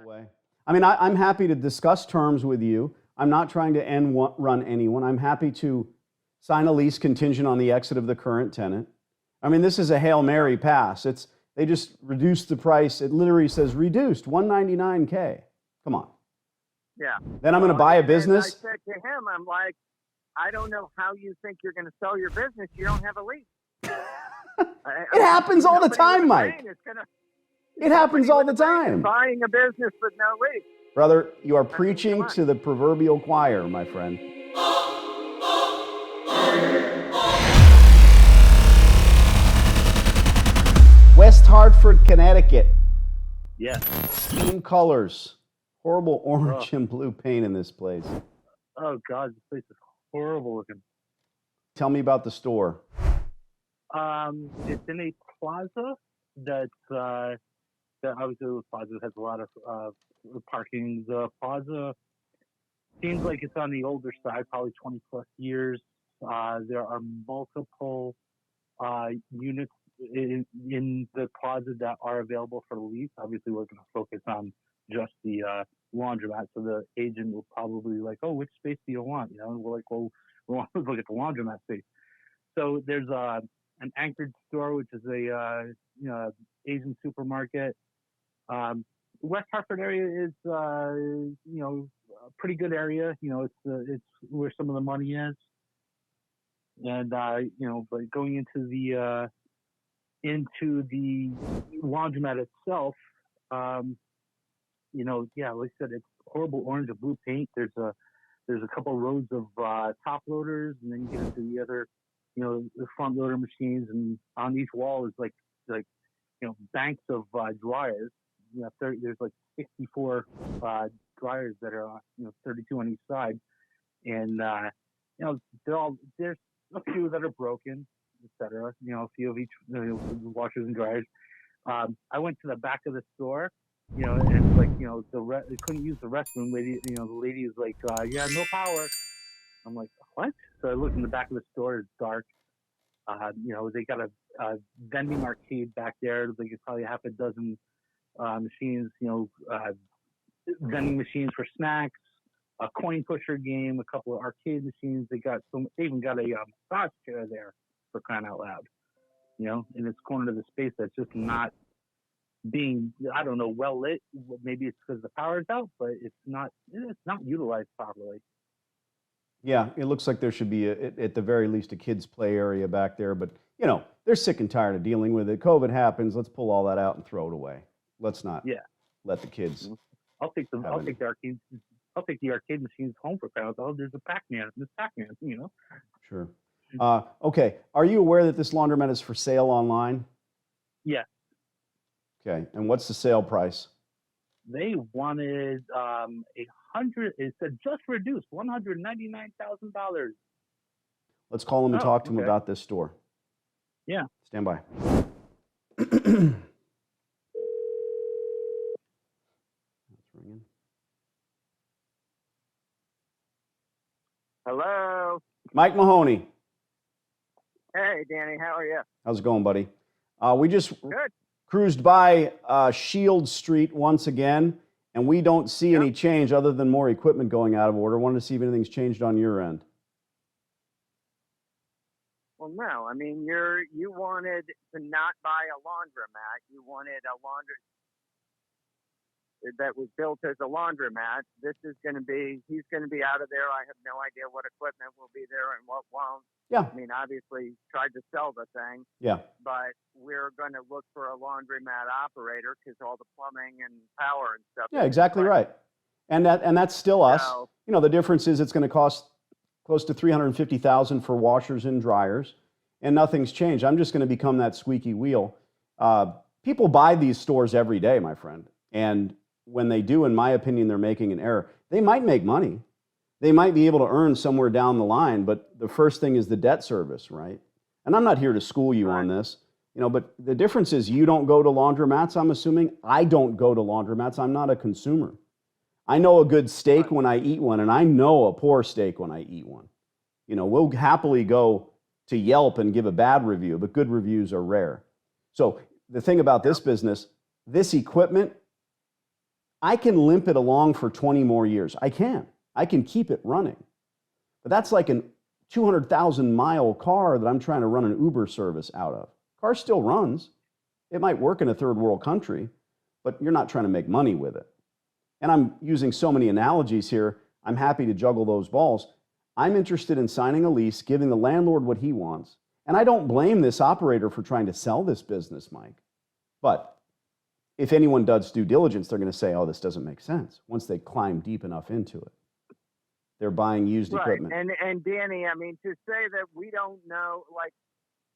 away. I mean, I'm happy to discuss terms with you. I'm not trying to run anyone. I'm happy to sign a lease contingent on the exit of the current tenant. I mean, this is a Hail Mary pass. They just reduced the price. It literally says reduced, $199K. Come on. Yeah. Then I'm going to buy a business. I said to him, I'm like, I don't know how you think you're going to sell your business. You don't have a lease. It happens all the time, Mike. It happens all the time. Buying a business with no lease. Brother, you are preaching to the proverbial choir, my friend. West Hartford, Connecticut. Yeah. Same colors. Horrible orange and blue paint in this place. Oh, God, this place is horrible looking. Tell me about the store. It's in a plaza that obviously the plaza has a lot of parking. The plaza seems like it's on the older side, probably 20 plus years. There are multiple units in the plaza that are available for lease. Obviously, we're going to focus on just the laundromat. So the agent will probably like, oh, which space do you want? You know, and we're like, well, we want to look at the laundromat space. So there's an anchored store, which is a Asian supermarket. West Hartford area is a pretty good area. You know, it's where some of the money is. And but going into the laundromat itself, like I said, it's horrible orange and blue paint. There's a couple rows of top loaders, and then you get into the other, the front loader machines, and on each wall is like banks of dryers. There's like 64 dryers that are 32 on each side, and there's a few that are broken, etc. A few of each washers and dryers. I went to the back of the store, and like they couldn't use the restroom. The lady is like, yeah, no power. I'm like, what? So I looked in the back of the store. It's dark. They got a vending arcade back there. Like it's probably half a dozen machines. Vending machines for snacks, a coin pusher game, a couple of arcade machines. They even got a massage chair there, for crying out loud. In this corner of the space that's just not being, I don't know, well lit. Maybe it's because the power's out, but it's not utilized properly. Yeah, it looks like there should be, at the very least, a kids' play area back there. But, they're sick and tired of dealing with it. COVID happens. Let's pull all that out and throw it away. Let's not let the kids. I'll take the arcade machines home for crying out loud. There's a Pac-Man. There's Pac-Man, Sure. Okay. Are you aware that this laundromat is for sale online? Yes. Okay. And what's the sale price? They wanted it said just reduced $199,000. Let's call them and talk to them about this store. Yeah. Stand by. That's ringing. Hello. Mike Mahoney. Hey, Danny. How are you? How's it going, buddy? We just Good. cruised by Shield Street once again, and we don't see any change other than more equipment going out of order. Wanted to see if anything's changed on your end. Well, no. I mean, you wanted to not buy a laundromat. You wanted a laundry that was built as a laundromat. He's going to be out of there. I have no idea what equipment will be there and what won't. Yeah. I mean, obviously tried to sell the thing. Yeah. But we're going to look for a laundromat operator because all the plumbing and power and stuff. Yeah, exactly right. And that's still us. So, the difference is it's going to cost close to $350,000 for washers and dryers, and nothing's changed. I'm just going to become that squeaky wheel. People buy these stores every day, my friend, and when they do, in my opinion, they're making an error. They might make money. They might be able to earn somewhere down the line, but the first thing is the debt service, right? And I'm not here to school you on this, but the difference is you don't go to laundromats, I'm assuming. I don't go to laundromats. I'm not a consumer. I know a good steak when I eat one, and I know a poor steak when I eat one. We'll happily go to Yelp and give a bad review, but good reviews are rare. So the thing about this business, this equipment, I can limp it along for 20 more years. I can keep it running. But that's like a 200,000 mile car that I'm trying to run an Uber service out of. Car still runs. It might work in a third world country, but you're not trying to make money with it. And I'm using so many analogies here. I'm happy to juggle those balls. I'm interested in signing a lease, giving the landlord what he wants. And I don't blame this operator for trying to sell this business, Mike. But if anyone does due diligence, they're going to say, oh, this doesn't make sense once they climb deep enough into it. They're buying used equipment. And Danny, I mean, to say that we don't know, like,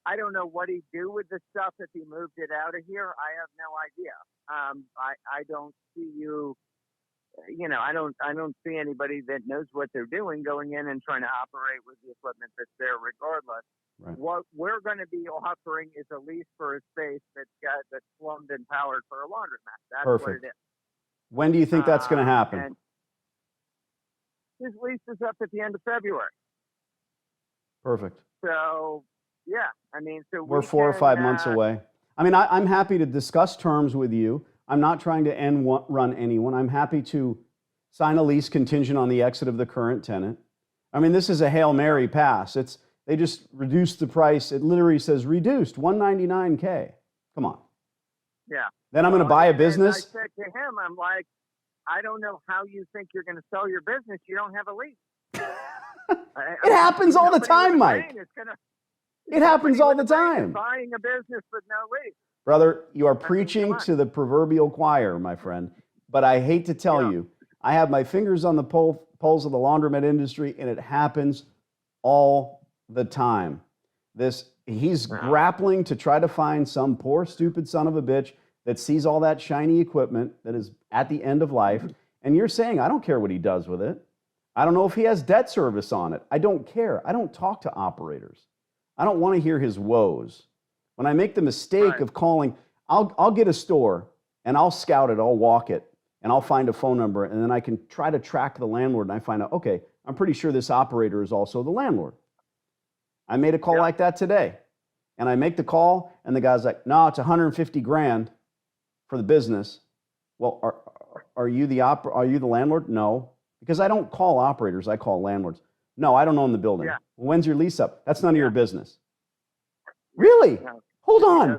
I don't know what he'd do with the stuff if he moved it out of here. I have no idea. I don't see you. You know, I don't see anybody that knows what they're doing going in and trying to operate with the equipment that's there regardless. Right. What we're going to be offering is a lease for a space that's plumbed and powered for a laundromat. That's Perfect. what it is. When do you think that's going to happen? And his lease is up at the end of February. Perfect. So, yeah, I mean, so we're 4 or 5 months away. I mean, I'm happy to discuss terms with you. I'm not trying to run anyone. I'm happy to sign a lease contingent on the exit of the current tenant. I mean, this is a Hail Mary pass. They just reduced the price. It literally says reduced, $199K. Come on. Yeah. Then I'm going to buy a business. I said to him, I'm like, I don't know how you think you're going to sell your business. You don't have a lease. It happens all the time, Mike. It happens all the time. Buying a business with no lease. Brother, you are preaching to the proverbial choir, my friend. But I hate to tell you, I have my fingers on the pulse of the laundromat industry, and it happens all the time. He's grappling to try to find some poor, stupid son of a bitch that sees all that shiny equipment that is at the end of life. And you're saying, I don't care what he does with it. I don't know if he has debt service on it. I don't care. I don't talk to operators. I don't want to hear his woes. When I make the mistake of calling, I'll get a store and I'll scout it, I'll walk it, and I'll find a phone number, and then I can try to track the landlord, and I find out, okay, I'm pretty sure this operator is also the landlord. I made a call like that today, and I make the call, and the guy's like, no, it's 150 grand for the business. Well, are you the landlord? No, because I don't call operators, I call landlords. No, I don't own the building. Yeah. Well, when's your lease up? That's none of your business. Really? No. Hold on.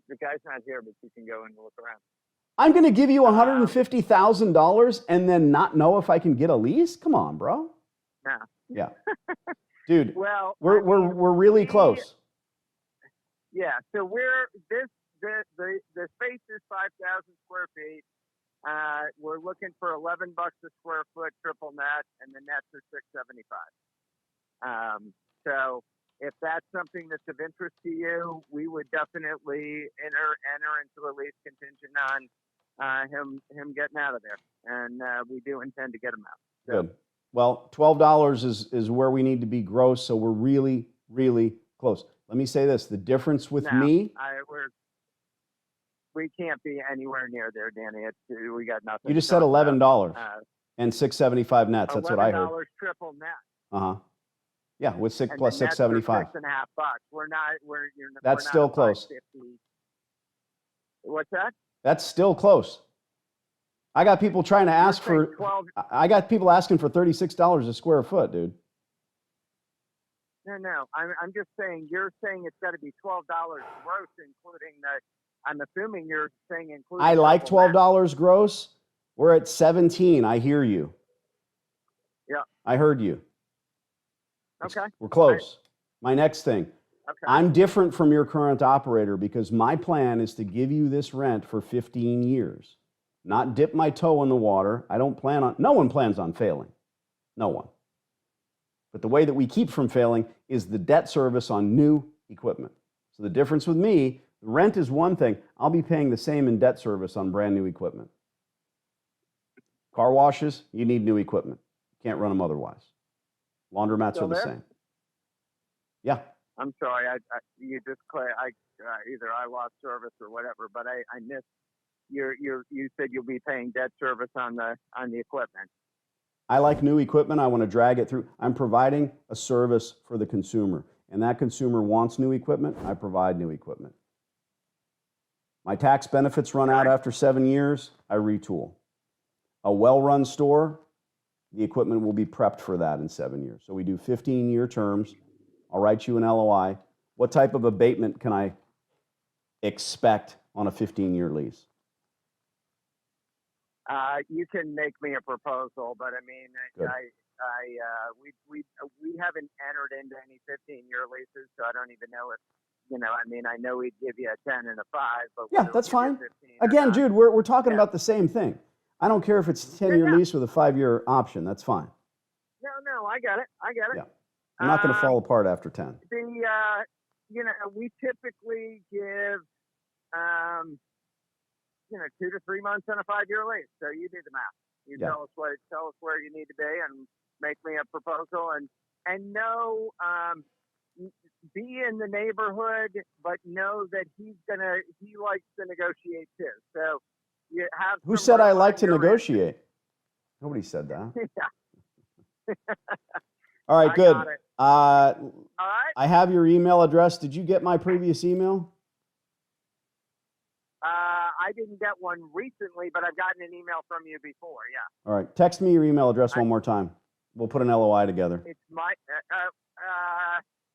The guy's not here, but you can go and look around. I'm going to give you $150,000 and then not know if I can get a lease? Come on, bro. No. Yeah. Dude, well, we're really close. Yeah, so the space is 5,000 square feet. We're looking for $11 a square foot triple net, and the nets are $675. So if that's something that's of interest to you, we would definitely enter into a lease contingent on him getting out of there, and we do intend to get him out. So. Good. Well, $12 is where we need to be gross, so we're really, really close. Let me say this: the difference with me. We can't be anywhere near there, Danny. We got nothing. You just said $11 and $675 nets. That's what I heard. $11 triple net. Yeah, with plus $675. $6.50. That's still close. What's that? That's still close. I got people trying to ask for. I got people asking for $36 a square foot, dude. No. I'm just saying. You're saying it's got to be $12 gross, including the. I'm assuming you're saying including. I like $12 gross. We're at 17. I hear you. Yeah. I heard you. Okay. We're close. My next thing. Okay. I'm different from your current operator because my plan is to give you this rent for 15 years. Not dip my toe in the water. No one plans on failing. No one. But the way that we keep from failing is the debt service on new equipment. So the difference with me, rent is one thing. I'll be paying the same in debt service on brand new equipment. Car washes, you need new equipment. Can't run them otherwise. Laundromats are the same. Yeah. I'm sorry. You just either I lost service or whatever, but I missed. You said you'll be paying debt service on the equipment. I like new equipment. I want to drag it through. I'm providing a service for the consumer, and that consumer wants new equipment. I provide new equipment. My tax benefits run out after 7 years. I retool. A well-run store, the equipment will be prepped for that in 7 years. So we do 15-year terms. I'll write you an LOI. What type of abatement can I expect on a 15-year lease? You can make me a proposal, but I mean, Good. we haven't entered into any 15-year leases, so I don't even know if, I mean, I know we'd give you a 10 and a 5, but Yeah, that's fine. 15 or Again, not. Jude, we're talking Yeah. about the same thing. I don't care if it's a 10-year Yeah. lease with a 5-year option. That's fine. No, I get it. Yeah. I'm not going to fall apart after 10. We typically give, 2 to 3 months on a 5-year lease. So you do the math. You Yeah. tell us where you need to be and make me a proposal and know, be in the neighborhood, but know that he likes to negotiate too. So you have. Who some said I room like on to your end. negotiate? Nobody said that. Yeah. All right, I good. got it. All right. I have your email address. Did you get my previous email? I didn't get one recently, but I've gotten an email from you before. Yeah. All right. Text me your email address one more time. We'll put an LOI together. It's my.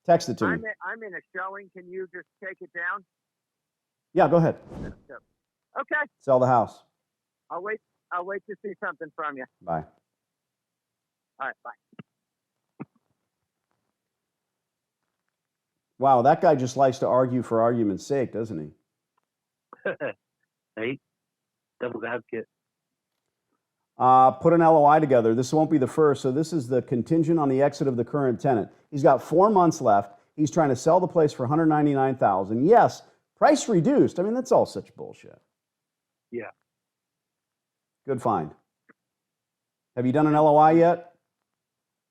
Text it to me. I'm in a showing. Can you just take it down? Yeah, go ahead. Okay. Sell the house. I'll wait to see something from you. Bye. All right. Bye. Wow, that guy just likes to argue for argument's sake, doesn't he? Hey, devil's advocate. Put an LOI together. This won't be the first. So this is the contingent on the exit of the current tenant. He's got 4 months left. He's trying to sell the place for $199,000. Yes, price reduced. I mean, that's all such bullshit. Yeah. Good find. Have you done an LOI yet?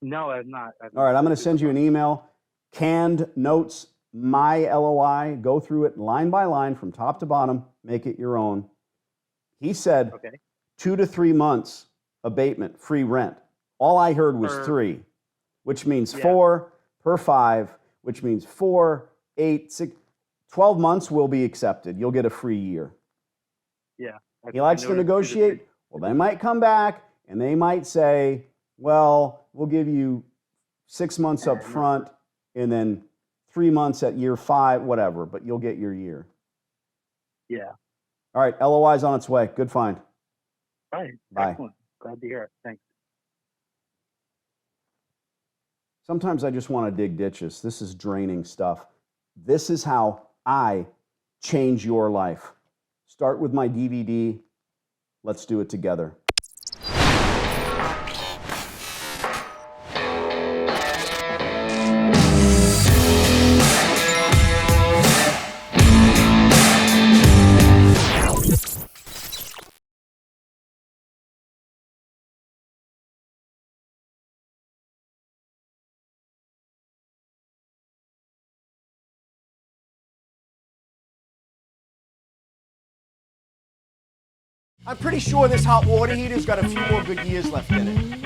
No, I've not. All right, I'm going to send you an email. Canned notes, my LOI. Go through it line by line from top to bottom. Make it your own. He said 2 to 3 months abatement, free rent. All I heard was 3, which means 4 per 5, which means 4, 8, 6, 12 months will be accepted. You'll get a free year. Yeah. He likes to negotiate. Well, they might come back and they might say, well, we'll give you 6 months up front and then 3 months at year 5, whatever, but you'll get your year. Yeah. All right, LOI's on its way. Good find. All right. Bye. Excellent. Glad to hear it. Thanks. Sometimes I just want to dig ditches. This is draining stuff. This is how I change your life. Start with my DVD. Let's do it together. I'm pretty sure this hot water heater's got a few more good years left in it.